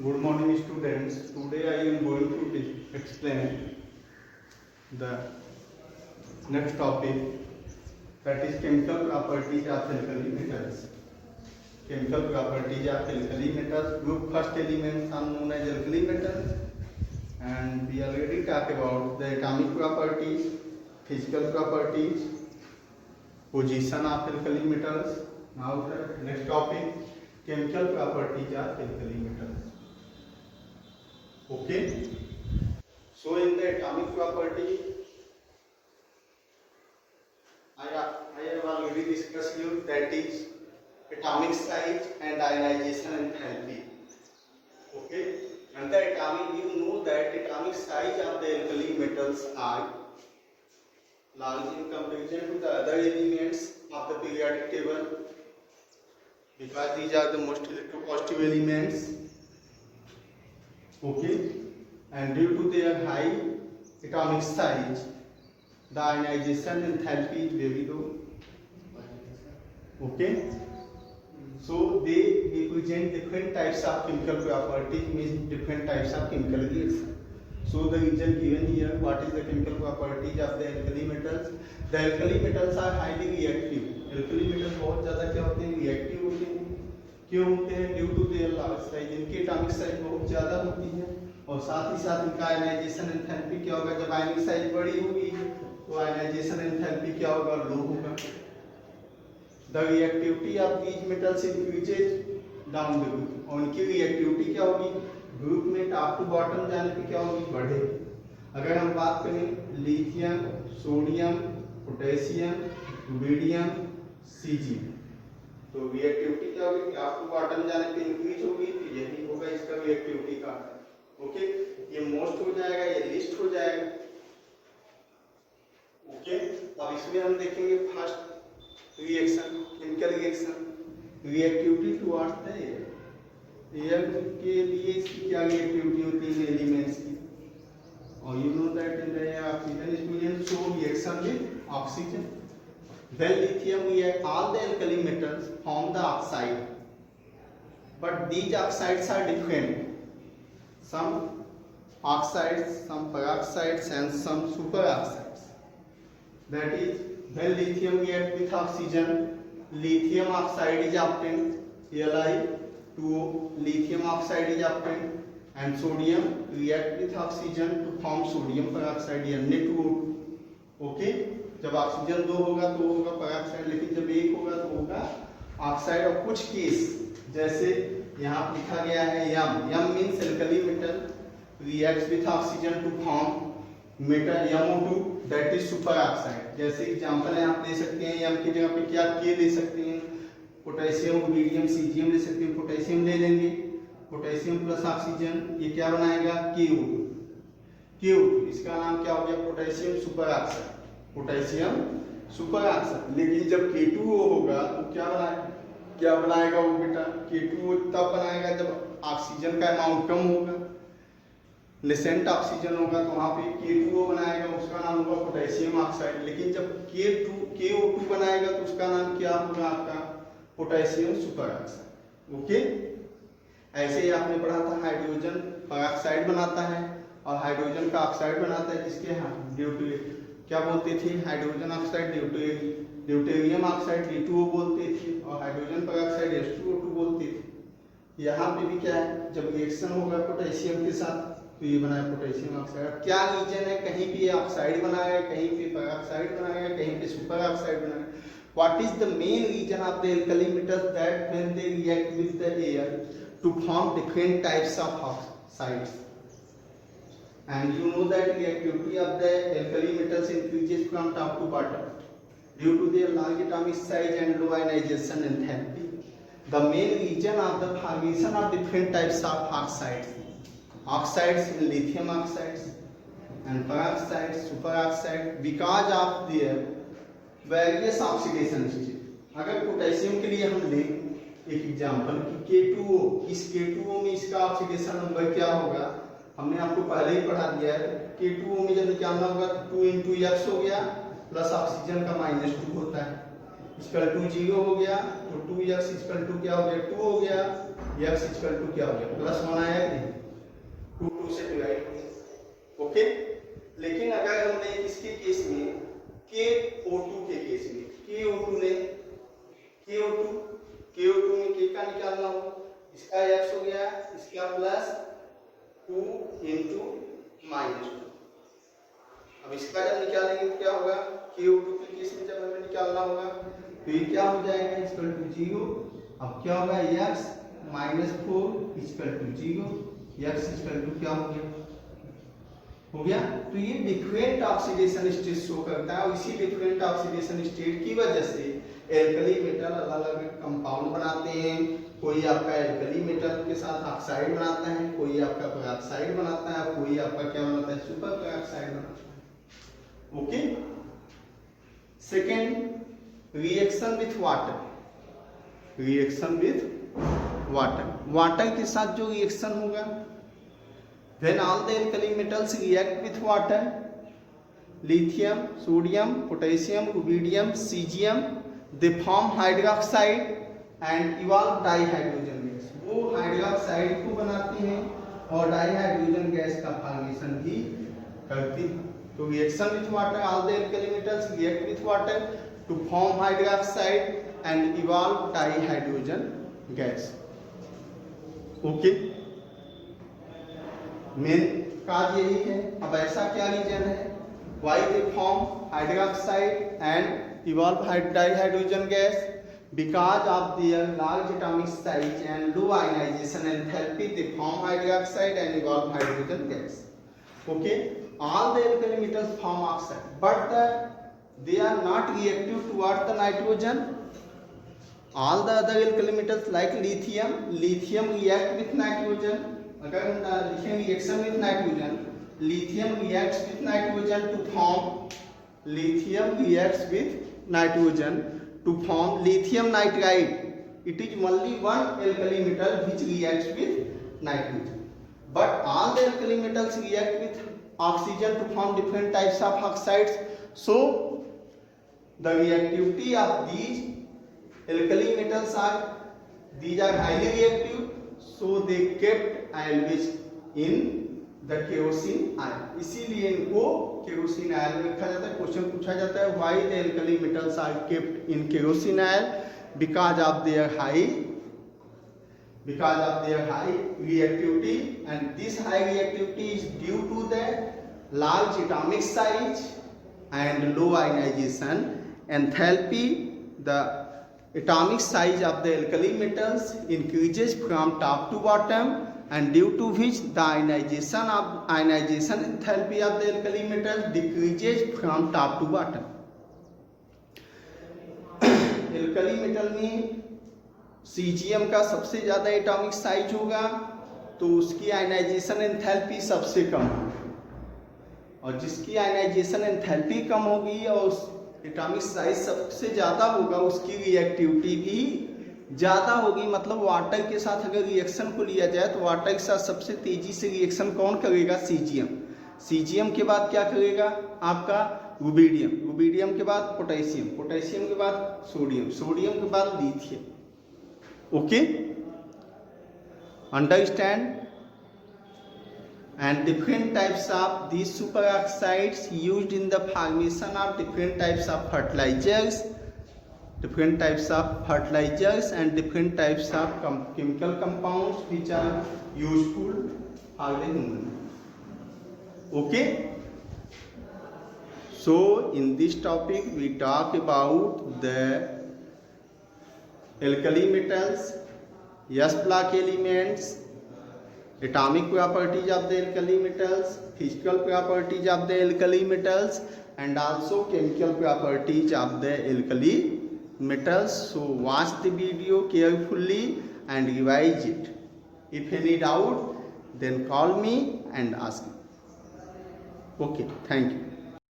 Good morning, students. Today I am going to explain the next topic, that is chemical properties of alkali metals. Chemical properties of alkali metals. Group first elements are known as alkali metals, and we already talked about the atomic properties, physical properties, position of alkali metals. Now the next topic, chemical properties of alkali metals. Okay. So in the atomic property, I have already discussed you, that is atomic size and ionization enthalpy. Okay. And the atomic, you know that atomic size of the alkali metals are large in comparison to the other elements of the periodic table, because these are the most electropositive elements. Okay. And due to their high atomic size, the ionization enthalpy is very low. Okay. So they represent different types of chemical properties, means different types of chemical reaction. So the region given here, what is the chemical properties of the alkali metals? The alkali metals are highly reactive. Alkali metals बहुत ज़्यादा क्या होते हैं, reactive होते हैं. क्यों होते हैं? Due to their large size, इनकी एटॉमिक साइज बहुत ज़्यादा होती है, और साथ ही साथ इनका आयनाइजेशन एंथैल्पी क्या होगा, जब आयनिक साइज बड़ी होगी तो आयनाइजेशन एंथैल्पी क्या होगा, लो होगा. The reactivity of these metals increases down the group, और उनकी रिएक्टिविटी क्या होगी, ग्रुप में टॉप टू बॉटम जाने पे क्या होगी, बढ़ेगी. अगर हम बात करें lithium, sodium, potassium, rubidium, caesium, तो रिएक्टिविटी क्या होगी, टॉप टू बॉटम जाने पे इंक्रीज होगी, तो यही होगा इसका रिएक्टिविटी का. ओके. ये मोस्ट हो जाएगा, ये लिस्ट हो जाएगा. ओके. अब इसमें हम देखेंगे first reaction, chemical reaction, reactivity towards the air. Air के लिए इसकी क्या रिएक्टिविटी होती है एलिमेंट्स की, और you know that in the air oxygen is present, so reaction with oxygen. When lithium react, all the alkali metals form the oxide, but these oxides are different. Some oxides, some peroxides, and some superoxides. That is, when lithium react with oxygen, lithium oxide is obtained, Li2O, lithium oxide is obtained, and sodium react with oxygen to form sodium peroxide, Na2O2. Okay. जब oxygen 2 होगा तो होगा peroxide, लेकिन जब 1 होगा तो होगा oxide. और कुछ केस जैसे यहाँ लिखा गया है यम means alkali metal reacts with oxygen to form metal MO2, that is super oxide. जैसे एग्जांपल है, आप ले सकते हैं यम की जगह पे क्या के ले सकते हैं, पोटेशियम, रुबिडियम, सीजियम ले सकते हैं. पोटेशियम ले लेंगे, पोटेशियम प्लस ऑक्सीजन, ये क्या बनाएगा, KO2. इसका नाम क्या हो गया, potassium super oxide, potassium super oxide. लेकिन जब K2O होगा तो क्या बनाएगा वो बेटा, K2O तब बनाएगा जब ऑक्सीजन का अमाउंट कम होगा, लेसेंट ऑक्सीजन होगा, तो वहां पे K2O बनाएगा, उसका नाम होगा पोटेशियम ऑक्साइड. लेकिन जब KO2 बनाएगा तो उसका नाम क्या होगा आपका, पोटेशियम सुपर ऑक्साइड. ओके. ऐसे ही आपने पढ़ा था हाइड्रोजन पेरोक्साइड बनाता है और हाइड्रोजन का ऑक्साइड बनाता है, जिसके ड्यूटी क्या बोलते थे, hydrogen oxide deuterium oxide D2O बोलते थे, और हाइड्रोजन पेरोक्साइड H2O2 बोलते थे. यहाँ पे भी क्या है, जब रिएक्शन होगा पोटेशियम के साथ तो ये बनाया पोटेशियम ऑक्साइड. क्या रीजन है, कहीं पे ऑक्साइड बनाया, कहीं पे पेरोक्साइड बनाया, कहीं पे सुपर ऑक्साइड बनाया. What is the main reason of the alkali metals, that when they react with the air to form different types of oxides. And you know that reactivity of the alkali metals increases from top to bottom due to their large atomic size and low ionization enthalpy. The main reason of the formation of different types of oxides in lithium oxides and peroxides, superoxides, because of their various oxidation state. अगर potassium के लिए हम लें एक example कि K2O, इस K2O में इसका ऑक्सीडेशन नंबर क्या होगा, हमने आपको पहले ही पढ़ा दिया है. K2O में जब निकालना होगा तो 2 × X हो गया, प्लस ऑक्सीजन का -2 होता है, इक्वल टू 0 हो गया, तो 2x इक्वल टू क्या हो गया, 2 हो गया. x इक्वल टू क्या हो गया +1 आया कि 2 से डिवाइड हो। ओके, लेकिन अगर हमने इसके केस में KO2 के केस में KO2 में K का निकालना हो, इसका x हो गया, इसका +2 × -2। अब इसका जब निकालेंगे तो क्या होगा, KO2 के केस में जब हमें निकालना होगा तो ये क्या हो जाएगा इक्वल टू 0। अब क्या होगा x -4 equal to 0, x equal to क्या हो गया। तो ये डिफरेंट ऑक्सीडेशन स्टेट शो करता है और इसी डिफरेंट ऑक्सीडेशन स्टेट की वजह से एल्कली मेटल अलग अलग कंपाउंड बनाते हैं। कोई आपका एल्कली मेटल के साथ ऑक्साइड बनाता है, कोई आपका पेरोक्साइड बनाता है, कोई आपका क्या बनाता है सुपर पेरोक्साइड बनाता है। Okay, second reaction with water. Reaction with water के साथ जो रिएक्शन होगा, when all the alkali metals react with water, lithium, sodium, potassium, rubidium, cesium, they form hydroxide and evolve dihydrogen gas। वो hydroxide को बनाते हैं और डाइहाइड्रोजन गैस का फॉर्मेशन भी करती है। तो reaction with water, all the alkali metals react with water to form hydroxide and evolve dihydrogen gas। Okay, main cause यही है। अब ऐसा क्या रीजन है, why they form hydroxide and evolve dihydrogen gas, because of their large atomic size and low ionisation enthalpy they form hydroxide and evolve hydrogen gas. Okay, all the alkali metals form oxide but they are not reactive toward the nitrogen. All the other alkali metals like lithium react with nitrogen। अगर हम लिखें reaction with nitrogen, lithium reacts with nitrogen to form lithium nitride। It is only one alkali metal which reacts with nitrogen, but all the alkali metals react with oxygen to form different types of oxides। So the reactivity of these alkali metals are highly reactive, so they kept always in the kerosene ion। इसीलिए इनको kerosene oil में रखा जाता है। Question पूछा जाता है why the alkali metals are kept in kerosene oil, because of their high reactivity, and this high reactivity is due to the large atomic size and low ionization enthalpy। The atomic size of the alkali metals increases from top to bottom, and due to which the ionization enthalpy of the alkali metal decreases from top to bottom। alkali metal में cesium का सबसे ज्यादा atomic size होगा तो उसकी ionization enthalpy सबसे कम होगी, और जिसकी आयनाइजेशन एंथैल्पी कम होगी और एटॉमिक साइज सबसे ज्यादा होगा उसकी रिएक्टिविटी भी ज्यादा होगी। मतलब वाटर के साथ अगर रिएक्शन को लिया जाए तो वाटर के साथ सबसे तेजी से रिएक्शन कौन करेगा, सीजियम के बाद क्या करेगा आपका रुबिडियम के बाद पोटेशियम के बाद सोडियम के बाद lithium. Okay, understand. And different types of these superoxides used in the formation of different types of fertilizers and different types of chemical compounds which are useful for the human। Okay, so in this topic we talk about the alkali metals, S block elements, atomic properties of the alkali metals, physical properties of the alkali metals, and also chemical properties of the alkali metals। So watch the video carefully and revise it। If any doubt then call me and ask me। Okay, thank you।